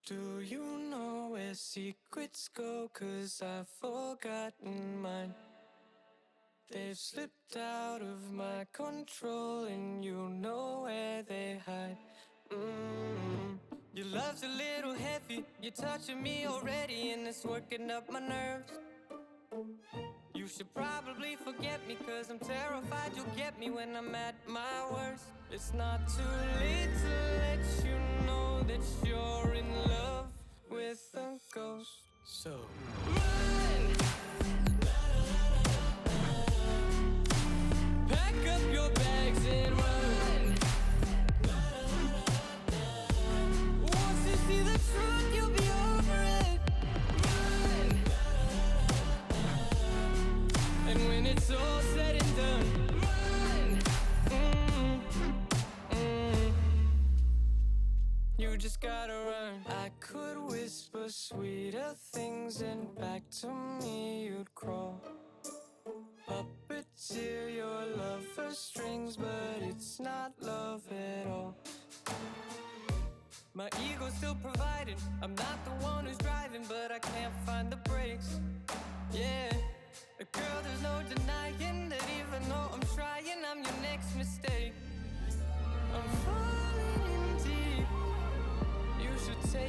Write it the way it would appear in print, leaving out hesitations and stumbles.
Do you know where secrets go? 'Cause I've forgotten mine. They've slipped out of my control, and you know where they hide. Your love's a little heavy, you're touching me already, and it's working up my nerves. You should probably forget me, 'cause I'm terrified you'll get me when I'm at my worst. It's not too late to let you know that you're in love with a ghost. So run! Pack up your bags and run. Once you see the truth, you'll be over it. Run! And when it's all said and done, run! You just gotta run. I could whisper sweeter things, and back to me you'd crawl. Puppeteer your love for strings, but it's not love at all. My ego's still providing, I'm not the one who's driving, but I can't find the brakes. Yeah, girl, there's no denying that even though I'm trying, I'm your next mistake.